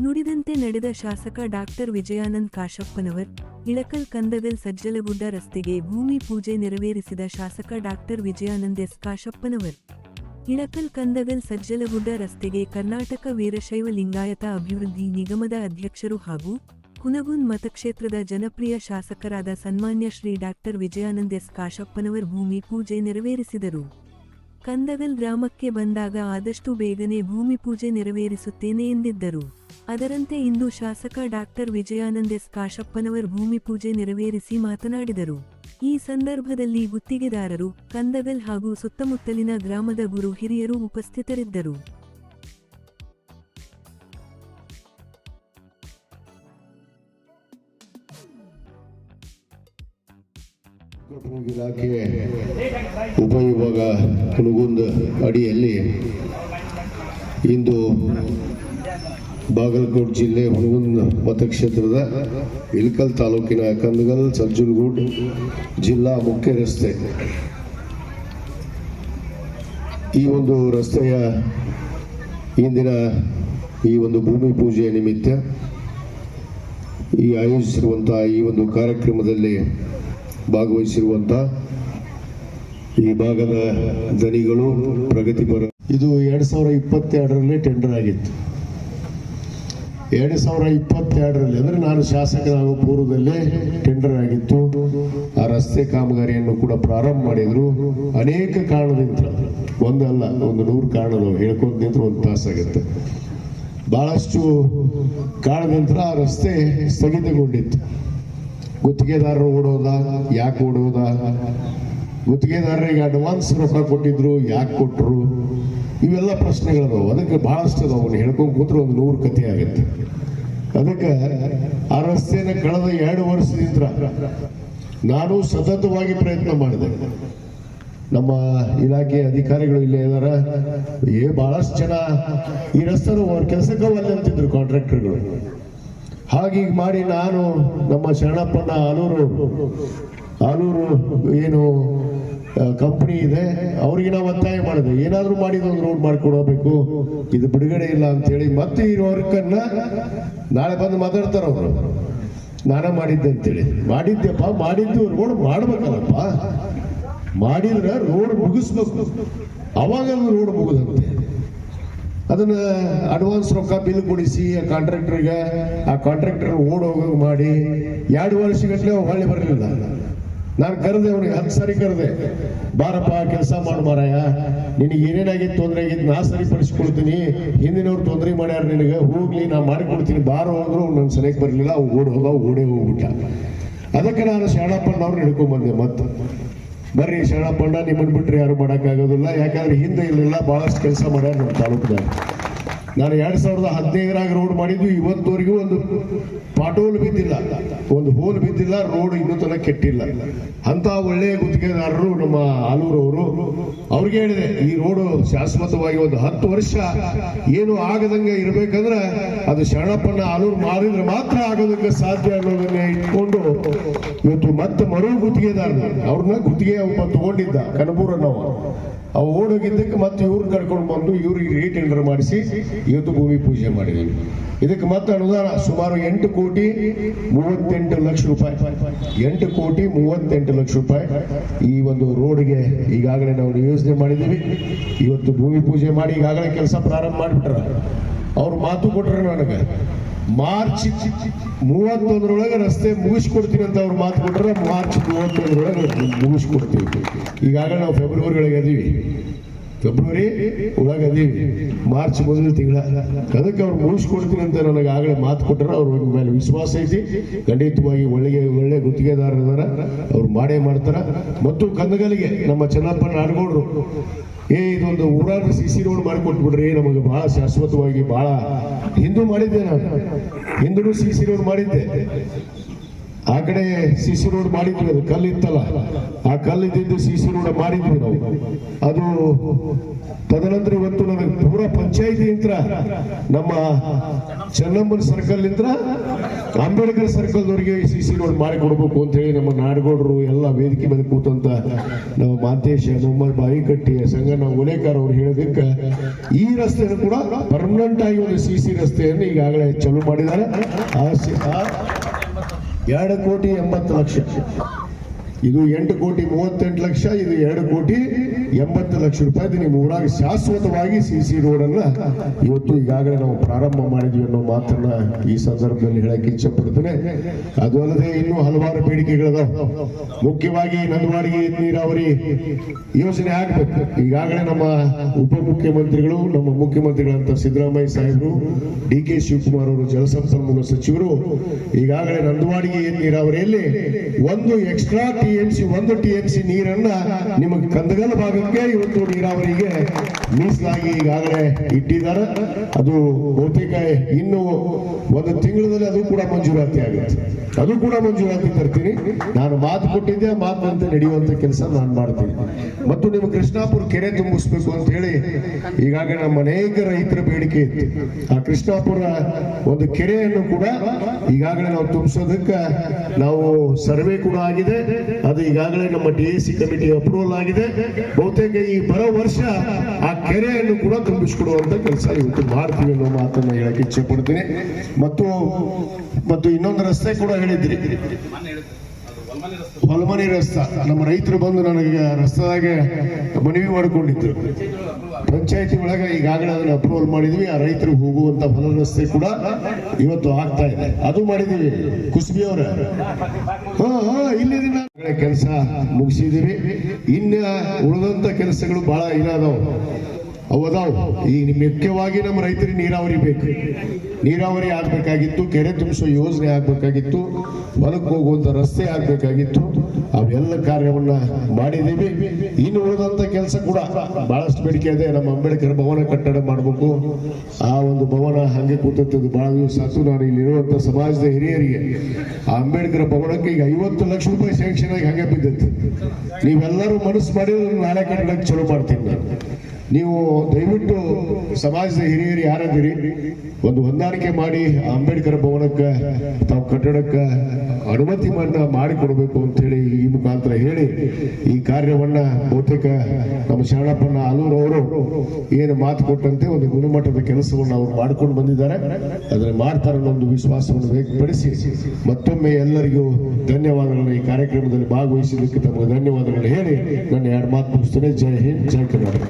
ನುಡಿದಂತೆ ನಡೆದ ಶಾಸಕ ಡಾಕ್ಟರ್ ವಿಜಯಾನಂದ ಕಾಶಪ್ಪನವರ್ ಇಳಕಲ್ ಕಂದಗಲ್ ಸಜ್ಜಲಗುಡ್ಡ ರಸ್ತೆಗೆ ಭೂಮಿ ಪೂಜೆ ನೆರವೇರಿಸಿದ ಶಾಸಕ ಡಾಕ್ಟರ್ ವಿಜಯಾನಂದ ಎಸ್ ಕಾಶಪ್ಪನವರ್ ಇಳಕಲ್ ಕಂದಗಲ್ ಸಜ್ಜಲಗುಡ್ಡ ರಸ್ತೆಗೆ ಕರ್ನಾಟಕ ವೀರಶೈವ ಲಿಂಗಾಯತ ಅಭಿವೃದ್ಧಿ ನಿಗಮದ ಅಧ್ಯಕ್ಷರು ಹಾಗೂ ಹುನಗುಂದ್ ಮತಕ್ಷೇತ್ರದ ಜನಪ್ರಿಯ ಶಾಸಕರಾದ ಸನ್ಮಾನ್ಯ ಶ್ರೀ ಡಾಕ್ಟರ್ ವಿಜಯಾನಂದ ಎಸ್ ಕಾಶಪ್ಪನವರ್ ಭೂಮಿ ಪೂಜೆ ನೆರವೇರಿಸಿದರು. ಕಂದಗಲ್ ಗ್ರಾಮಕ್ಕೆ ಬಂದಾಗ ಆದಷ್ಟು ಬೇಗನೆ ಭೂಮಿ ಪೂಜೆ ನೆರವೇರಿಸುತ್ತೇನೆ ಎಂದಿದ್ದರು. ಅದರಂತೆ ಇಂದು ಶಾಸಕ ಡಾಕ್ಟರ್ ವಿಜಯಾನಂದ ಎಸ್ ಕಾಶಪ್ಪನವರ್ ಭೂಮಿ ಪೂಜೆ ನೆರವೇರಿಸಿ ಮಾತನಾಡಿದರು. ಈ ಸಂದರ್ಭದಲ್ಲಿ ಗುತ್ತಿಗೆದಾರರು, ಕಂದಗಲ್ ಹಾಗೂ ಸುತ್ತಮುತ್ತಲಿನ ಗ್ರಾಮದ ಗುರು ಹಿರಿಯರು ಉಪಸ್ಥಿತರಿದ್ದರು. ಇಲಾಖೆ ಉಪವಿಭಾಗ ಹುನಗುಂದ ಅಡಿಯಲ್ಲಿ ಇಂದು ಬಾಗಲಕೋಟೆ ಜಿಲ್ಲೆ ಹುನಗುಂದ ಮತಕ್ಷೇತ್ರದ ಇಳಕಲ್ ತಾಲೂಕಿನ ಕಂದಗಲ್ ಸಜ್ಜಲಗುಡ್ಡ ಜಿಲ್ಲಾ ಮುಖ್ಯ ರಸ್ತೆ ಈ ಒಂದು ರಸ್ತೆಯ ಇಂದಿನ ಈ ಒಂದು ಭೂಮಿ ಪೂಜೆಯ ನಿಮಿತ್ತ ಆಯೋಜಿಸಿರುವಂತಹ ಈ ಒಂದು ಕಾರ್ಯಕ್ರಮದಲ್ಲಿ ಭಾಗವಹಿಸಿರುವಂತ ಈ ಭಾಗದ ಧನಿಗಳು ಪ್ರಗತಿಪರ. ಇದು 2022ರಲ್ಲಿ ಟೆಂಡರ್ ಆಗಿತ್ತು. 2022ರಲ್ಲಿ ಅಂದ್ರೆ ನಾನು ಶಾಸಕರಾಗುವ ಪೂರ್ವದಲ್ಲೇ ಟೆಂಡರ್ ಆಗಿತ್ತು. ಆ ರಸ್ತೆ ಕಾಮಗಾರಿಯನ್ನು ಕೂಡ ಪ್ರಾರಂಭ ಮಾಡಿದ್ರು. ಅನೇಕ ಕಾರಣದಿಂದ, ಒಂದಲ್ಲ ಒಂದು 100 ಕಾರಣಗಳು ಹೇಳ್ಕೊಂಡು ನಿಂತ್ರೆ ಒಂದು ತಾಸಾಗುತ್ತೆ. ಬಹಳಷ್ಟು ಕಾರಣದಿಂದ ಆ ರಸ್ತೆ ಸ್ಥಗಿತಗೊಂಡಿತ್ತು. ಗುತ್ತಿಗೆದಾರರು ಓಡೋದ, ಯಾಕೆ ಓಡೋದ, ಗುತ್ತಿಗೆದಾರರಿಗೆ ಅಡ್ವಾನ್ಸ್ ರೊಕ್ಕ ಕೊಟ್ಟಿದ್ರು, ಯಾಕೆ ಕೊಟ್ಟರು, ಇವೆಲ್ಲ ಪ್ರಶ್ನೆಗಳದಾವು. ಅದಕ್ಕೆ ಬಹಳಷ್ಟು ಅದಾವು. ಹೇಳ್ಕೊಂಡು ಕೂತ್ರೆ ಒಂದು 100 ಕಥೆ ಆಗುತ್ತೆ. ಅದಕ್ಕೆ ಆ ರಸ್ತೆನ ಕಳೆದ 2 ವರ್ಷದಿಂದ ನಾನು ಸತತವಾಗಿ ಪ್ರಯತ್ನ ಮಾಡಿದೆ. ನಮ್ಮ ಇಲಾಖೆ ಅಧಿಕಾರಿಗಳು ಇಲ್ಲೇ ಇದಾರ. ಬಹಳಷ್ಟು ಜನ ಈ ರಸ್ತೆ ಕೆಲಸಕ್ಕೆ ಒಲ್ಲೆ ಅಂತಿದ್ರು ಕಾಂಟ್ರಾಕ್ಟರ್ಗಳು. ಹಾಗೀಗ ಮಾಡಿ ನಾನು ನಮ್ಮ ಶರಣಪ್ಪಣ್ಣ ಆಲೂರು ಏನು ಕಂಪನಿ ಇದೆ ಅವ್ರಿಗೆ ನಾವು ಒತ್ತಾಯ ಮಾಡಿದೆ, ಏನಾದರೂ ಮಾಡಿದ್ದು ಒಂದು ರೋಡ್ ಮಾಡಿಕೊಡಬೇಕು, ಇದು ಬಿಡುಗಡೆ ಇಲ್ಲ ಅಂತೇಳಿ. ಮತ್ತೆ ಈ ವರ್ಕನ್ನ ನಾಳೆ ಬಂದು ಮಾತಾಡ್ತಾರ ಅವರು, ನಾನೇ ಮಾಡಿದ್ದೆ ಅಂತೇಳಿ. ಮಾಡಿದ್ದೆಪ್ಪ, ಮಾಡಿದ್ದು ರೋಡ್ ಮಾಡ್ಬೇಕಲ್ಲಪ್ಪ, ಮಾಡಿದ್ರೆ ರೋಡ್ ಮುಗಿಸ್ಬೇಕು, ಅವಾಗ ರೋಡ್ ಮುಗಿದಂತೆ. ಅದನ್ನ ಅಡ್ವಾನ್ಸ್ ರೊಕ್ಕ ಬಿಲ್ ಕೊಡಿಸಿ ಆ ಕಾಂಟ್ರಾಕ್ಟರ್ ಓಡ್ ಹೋಗಂಗೆ ಮಾಡಿ 2 ವರ್ಷಗಟ್ಟಲೆ ಹೊಳ್ಳಿ ಬರಲಿಲ್ಲ. ನಾನು ಕರೆದೆ ಅವನಿಗೆ 10 ಸರಿ ಕರೆದೆ, ಬಾರಪ್ಪ ಕೆಲಸ ಮಾಡು ಮಾರಾಯ, ನಿನಗೆ ಏನೇನಾಗಿತ್ತು ತೊಂದರೆ ಆಗಿತ್ತು ನಾ ಸರಿಪಡಿಸ್ಕೊಳ್ತೀನಿ, ಹಿಂದಿನವ್ರು ತೊಂದರೆ ಮಾಡ್ಯಾರ ನಿನಗೆ, ಹೋಗ್ಲಿ ನಾ ಮಾಡಿಕೊಡ್ತೀನಿ ಬಾರೋ ಹೋದ್ರು ನನ್ನ ಸರಿಯಾಗಿ ಬರಲಿಲ್ಲ. ಅವು ಓಡೇ ಹೋಗ್ಬಿಟ್ಟ. ಅದಕ್ಕೆ ನಾನು ಶರಣಪ್ಪಣ್ಣವ್ರನ್ನ ಹಿಡ್ಕೊಂಡ್ಬಂದೆ. ಮತ್ತೆ ಬರ್ರಿ ಶರಣಪ್ಪಣ್ಣ, ನಿಮ್ಮನ್ನು ಬಿಟ್ಟರೆ ಯಾರು ಮಾಡೋಕ್ಕಾಗೋದಿಲ್ಲ, ಯಾಕಂದ್ರೆ ಹಿಂದೆ ಇಲ್ಲೆಲ್ಲ ಭಾಳಷ್ಟು ಕೆಲಸ ಮಾಡ್ಯಾರ ನಮ್ಮ ತಾಲೂಕದಾಗ. ನಾನು 2015ರಾಗ ರೋಡ್ ಮಾಡಿದ್ದು, ಇವತ್ತವರೆಗೂ ಒಂದು ಪಾಟೋಲ್ ಬಿದ್ದಿಲ್ಲ, ಒಂದು ಹೋಲ್ ಬಿದ್ದಿಲ್ಲ, ರೋಡ್ ಇನ್ನೂ ತನಕ ಕೆಟ್ಟಿಲ್ಲ. ಅಂತ ಒಳ್ಳೆಯ ಗುತ್ತಿಗೆದಾರರು ನಮ್ಮ ಆಲೂರವರು. ಅವ್ರಿಗೆ ಹೇಳಿದೆ, ಈ ರೋಡು ಶಾಶ್ವತವಾಗಿ ಒಂದು 10 ವರ್ಷ ಏನು ಆಗದಂಗೆ ಇರಬೇಕಂದ್ರೆ ಅದು ಶರಣಪ್ಪನ ಆಲೂರು ಮಾಡಿದ್ರೆ ಮಾತ್ರ ಆಗೋದಕ್ಕೆ ಸಾಧ್ಯ ಅನ್ನೋದನ್ನ ಇಟ್ಕೊಂಡು ಇವತ್ತು ಮತ್ತೆ ಮರು ಗುತ್ತಿಗೆದಾರರು ಅವ್ರನ್ನ ಗುತ್ತಿಗೆ ತಗೊಂಡಿದ್ದ ಕನಬೂರನ್ನವ, ಅವು ಓಡೋಗಿದ್ದಕ್ಕೆ ಮತ್ತೆ ಇವ್ರನ್ನ ಕರ್ಕೊಂಡು ಬಂದು ಇವ್ರಿಗೆ ರೀಟೆಂಡರ್ ಮಾಡಿಸಿ ಇವತ್ತು ಭೂಮಿ ಪೂಜೆ ಮಾಡಿದ್ದೀವಿ. ಇದಕ್ಕೆ ಮತ್ತೆ ಅನುದಾನ ಸುಮಾರು 8,38 ಲಕ್ಷ ರೂಪಾಯಿ, 8,38 ಲಕ್ಷ ರೂಪಾಯಿ ಈ ಒಂದು ರೋಡ್ಗೆ ಈಗಾಗಲೇ ನಾವು ಯೋಜನೆ ಮಾಡಿದ್ದೀವಿ. ಇವತ್ತು ಭೂಮಿ ಪೂಜೆ ಮಾಡಿ ಈಗಾಗಲೇ ಕೆಲಸ ಪ್ರಾರಂಭ ಮಾಡಿಬಿಟ್ರ. ಅವ್ರು ಮಾತು ಕೊಟ್ರೆ ನನಗೆ ಮಾರ್ಚ್ 31ರೊಳಗೆ ರಸ್ತೆ ಮುಗಿಸ್ಕೊಡ್ತೀನಿ ಅಂತ ಅವ್ರು ಮಾತು ಕೊಟ್ಟರೆ ಮಾರ್ಚ್ 31ರೊಳಗೆ ಮುಗಿಸ್ಕೊಡ್ತೀವಿ. ಈಗಾಗಲೇ ನಾವು ಫೆಬ್ರವರಿ ಒಳಗೆ ಅದೀವಿ, ಮಾರ್ಚ್ ಮೊದಲ ತಿಂಗಳ. ಅದಕ್ಕೆ ಅವ್ರು ಮುಗಿಸ್ಕೊಡ್ತೀನಿ ಅಂತ ನನಗೆ ಆಗಲೇ ಮಾತು ಕೊಟ್ಟರೆ ಅವ್ರ ಮೇಲೆ ವಿಶ್ವಾಸ ಐತಿ. ಖಂಡಿತವಾಗಿ ಒಳ್ಳೆ ಗುತ್ತಿಗೆದಾರರ ಅವ್ರು ಮಾಡೇ ಮಾಡ್ತಾರ. ಮತ್ತು ಕಂದಗಲಿಗೆ ನಮ್ಮ ಚೆನ್ನಪ್ಪನ ನಾಡಗೌಡರು ಇದೊಂದು ಊರಾಗ CC ರೋಡ್ ಮಾಡಿಕೊಟ್ಬಿಡ್ರಿ ನಮಗೆ, ಬಹಳ ಶಾಶ್ವತವಾಗಿ ಬಹಳ ಹಿಂದೂ ಮಾಡಿದ್ದೆ. ನಾನು ಹಿಂದೂ CC ರೋಡ್ ಮಾಡಿದ್ದೆ. ಆ ಕಡೆ ಸಿಸಿ ರೋಡ್ ಮಾಡಿದ್ವಿ, ಅದು ಕಲ್ಲಿತ್ತಲ್ಲ, ಆ ಕಲ್ಲಿದ್ದು ಸಿಸಿ ರೋಡ್ ಮಾಡಿದ್ವಿ ನಾವು. ಅದು ತದನಂತರ ಇವತ್ತು ನನಗೆ ಪೂರ ಪಂಚಾಯಿತಿ ಇಂತ್ರ ನಮ್ಮ ಚೆನ್ನಮ್ಮನ ಸರ್ಕಲ್ ಇಂತ್ರ ಅಂಬೇಡ್ಕರ್ ಸರ್ಕಲ್ದವರಿಗೆ ಸಿಸಿ ರೋಡ್ ಮಾಡಿ ಕೊಡ್ಬೇಕು ಅಂತ ಹೇಳಿ ನಮ್ಮ ನಾಡಗೌಡರು ಎಲ್ಲ ವೇದಿಕೆ ಮೇಲೆ ಕೂತಂತ ನಮ್ಮ ಮಾಂತೇಶ ಮೊಹಮ್ಮದ್ ಬಾಯಿಕಟ್ಟಿ ಸಂಗಣ್ಣ ಓಲೇಕರ್ ಅವರು ಹೇಳೋದಕ್ಕೆ ಈ ರಸ್ತೆಯನ್ನು ಕೂಡ ಪರ್ಮನೆಂಟ್ ಆಗಿ ಒಂದು ಸಿಸಿ ರಸ್ತೆಯನ್ನು ಈಗಾಗಲೇ ಚಾಲೂ ಮಾಡಿದ್ದಾರೆ. 2,80,00,000 ಇದು 8,38,00,000, ಇದು 2,80,00,000 ನಿಮ್ಮ ಊರಾಗ ಶಾಶ್ವತವಾಗಿ ಸಿಸಿ ರೋಡ್ ಅನ್ನ ಇವತ್ತು ಈಗಾಗಲೇ ನಾವು ಪ್ರಾರಂಭ ಮಾಡಿದ್ವಿ ಅನ್ನೋ ಮಾತನ್ನ ಈ ಸಂದರ್ಭದಲ್ಲಿ ಹೇಳಕ್ಕೆ ಇಚ್ಛೆ ಪಡ್ತೇನೆ. ಅದು ಅಲ್ಲದೆ ಇನ್ನೂ ಹಲವಾರು ಬೇಡಿಕೆಗಳಿದಾವೆ. ಮುಖ್ಯವಾಗಿ ನಂದವಾಡಿಗೆ ನೀರಾವರಿ ಯೋಜನೆ ಆಗ್ಬೇಕು. ಈಗಾಗಲೇ ನಮ್ಮ ಉಪಮುಖ್ಯಮಂತ್ರಿಗಳು, ನಮ್ಮ ಮುಖ್ಯಮಂತ್ರಿಗಳಂತ ಸಿದ್ದರಾಮಯ್ಯ ಸಾಹೇಬರು, DK ಶಿವಕುಮಾರ್ ಅವರು, ಜಲಸಂಪನ್ಮೂಲ ಸಚಿವರು ಈಗಾಗಲೇ ನಂದವಾಡಿಗೆ ನೀರಾವರಿಯಲ್ಲಿ ಒಂದು ಎಕ್ಸ್ಟ್ರಾ TMC 1 TMC ನೀರನ್ನ ನಿಮಗೆ ಕಂದಗಲ್ ಭಾಗಕ್ಕೆ ಇವತ್ತು ನೀರಾವರಿಗೆ ಮೀಸಲಾಗಿ ಈಗಾಗಲೇ ಇಟ್ಟಿದ್ದಾರೆ. ಅದು ಬಹುತೇಕ ಇನ್ನು ಒಂದು ತಿಂಗಳಲ್ಲಿ ಅದು ಕೂಡ ಮಂಜೂರಾತಿ ಆಗುತ್ತೆ. ಅದು ಕೂಡ ಮಂಜೂರಾತಿ ತರ್ತೀನಿ. ನಾನು ಮಾತು ಕೊಟ್ಟಿದ್ದೆ, ಮಾತಿನಂತೆ ನಡೆಯುವಂತ ಕೆಲಸ ನಾನು ಮಾಡ್ತೀನಿ. ಮತ್ತು ನಿಮ್ಮ ಕೃಷ್ಣಾಪುರ ಕೆರೆ ತುಂಬಿಸ್ಬೇಕು ಅಂತ ಹೇಳಿ ಈಗಾಗಲೇ ನಮ್ಮ ಅನೇಕ ರೈತರ ಬೇಡಿಕೆ ಇತ್ತು. ಆ ಕೃಷ್ಣಾಪುರ ಒಂದು ಕೆರೆಯನ್ನು ಕೂಡ ಈಗಾಗಲೇ ನಾವು ತುಂಬಿಸೋದಕ್ಕೆ ನಾವು ಸರ್ವೆ ಕೂಡ ಆಗಿದೆ. ಅದು ಈಗಾಗಲೇ ನಮ್ಮ DAC ಕಮಿಟಿ ಅಪ್ರೂವಲ್ ಆಗಿದೆ. ಬಹುತೇಕ ಈ ಬರೋ ವರ್ಷ ಆ ಕೆರೆಯನ್ನು ಕೂಡ ತುಂಬಿಸಿಕೊಡುವಂತ ಕೆಲಸ ಇವತ್ತು ಮಾಡ್ತೀವಿ ಅನ್ನೋ ಮಾತನ್ನ ಹೇಳಕ್ಕೆ ಇಚ್ಛೆ ಪಡ್ತೀನಿ. ಮತ್ತು ಇನ್ನೊಂದು ರಸ್ತೆ ಕೂಡ ಹೇಳಿದ್ರಿ, ಹೊಲಮನಿ ರಸ್ತೆ. ನಮ್ಮ ರೈತರು ಬಂದು ನನಗೆ ರಸ್ತೆದಾಗೆ ಮನವಿ ಮಾಡಿಕೊಂಡಿದ್ರು. ಪಂಚಾಯತಿ ಒಳಗೆ ಈಗಾಗಲೇ ಅದನ್ನ ಅಪ್ರೂವಲ್ ಮಾಡಿದ್ವಿ. ಆ ರೈತರು ಹೋಗುವಂತ ಹೊಲ ರಸ್ತೆ ಕೂಡ ಇವತ್ತು ಆಗ್ತಾ ಇದೆ. ಅದು ಮಾಡಿದೀವಿ. ಕುಸ್ಬಿ ಅವರ ಇಲ್ಲಿ ಕೆಲಸ ಮುಗಿಸಿದೀವಿ. ಇನ್ನ ಉಳಿದಂತ ಕೆಲಸಗಳು ಬಹಳ ಅವದಾವ್. ಈಗ ಮುಖ್ಯವಾಗಿ ನಮ್ಮ ರೈತರಿಗೆ ನೀರಾವರಿ ಬೇಕು. ನೀರಾವರಿ ಆಗ್ಬೇಕಾಗಿತ್ತು, ಕೆರೆ ತುಂಬಿಸೋ ಯೋಜನೆ ಆಗ್ಬೇಕಾಗಿತ್ತು, ಹೊಲಕ್ಕೆ ಹೋಗುವಂತ ರಸ್ತೆ ಆಗ್ಬೇಕಾಗಿತ್ತು. ಅವೆಲ್ಲ ಕಾರ್ಯವನ್ನ ಮಾಡಿದ್ದೀವಿ. ಇನ್ನು ಉಳಿದಂತ ಕೆಲಸ ಕೂಡ ಬಹಳಷ್ಟು ಬೇಡಿಕೆ ಇದೆ. ನಮ್ಮ ಅಂಬೇಡ್ಕರ್ ಭವನ ಕಟ್ಟಡ ಮಾಡಬೇಕು. ಆ ಒಂದು ಭವನ ಹಂಗೆ ಕೂತದ್ದು ಬಹಳ ದಿವಸ ಆಯ್ತು. ನಾನು ಇಲ್ಲಿರುವಂತ ಸಮಾಜದ ಹಿರಿಯರಿಗೆ ಆ ಅಂಬೇಡ್ಕರ್ ಭವನಕ್ಕೆ ಈಗ 50 ಲಕ್ಷ ರೂಪಾಯಿ ಸ್ಯಾಂಕ್ಷನ್ ಆಗಿ ಹಂಗೆ ಬಿದ್ದೈತಿ. ನೀವೆಲ್ಲರೂ ಮನಸ್ಸು ಮಾಡಿದ್ರೆ ನಾಳೆ ಕಟ್ಟಡಕ್ಕೆ ಚಲೋ ಮಾಡ್ತೀನಿ ನಾನು. ನೀವು ದಯವಿಟ್ಟು ಸಮಾಜದ ಹಿರಿಯರು ಯಾರಾದಿರಿ ಒಂದು ಹೊಂದಾಣಿಕೆ ಮಾಡಿ ಅಂಬೇಡ್ಕರ್ ಭವನಕ್ಕೆ ತಾವು ಕಟ್ಟಡಕ್ಕೆ ಅನುಮತಿ ಮಾಡಿಕೊಡ್ಬೇಕು ಅಂತ ಹೇಳಿ ಈ ಮುಖಾಂತರ ಹೇಳಿ ಈ ಕಾರ್ಯವನ್ನ ಬಹುತೇಕ ನಮ್ಮ ಶರಣಪ್ಪನ ಆಲೂರು ಅವರು ಏನು ಮಾತು ಕೊಟ್ಟಂತೆ ಒಂದು ಗುಣಮಟ್ಟದ ಕೆಲಸವನ್ನು ಅವರು ಮಾಡ್ಕೊಂಡು ಬಂದಿದ್ದಾರೆ. ಅದನ್ನ ಮಾಡ್ತಾರೆ ಅನ್ನೋ ಒಂದು ವಿಶ್ವಾಸವನ್ನು ವ್ಯಕ್ತಪಡಿಸಿ ಮತ್ತೊಮ್ಮೆ ಎಲ್ಲರಿಗೂ ಧನ್ಯವಾದಗಳನ್ನು, ಈ ಕಾರ್ಯಕ್ರಮದಲ್ಲಿ ಭಾಗವಹಿಸಿದ್ದಕ್ಕೆ ತಮಗೆ ಧನ್ಯವಾದಗಳನ್ನು ಹೇಳಿ ನನ್ನ 2 ಮಾತು ಮುಗಿಸ್ತೇನೆ. ಜೈ ಹಿಂದ್, ಜೈ ಕರ್ನಾಟಕ.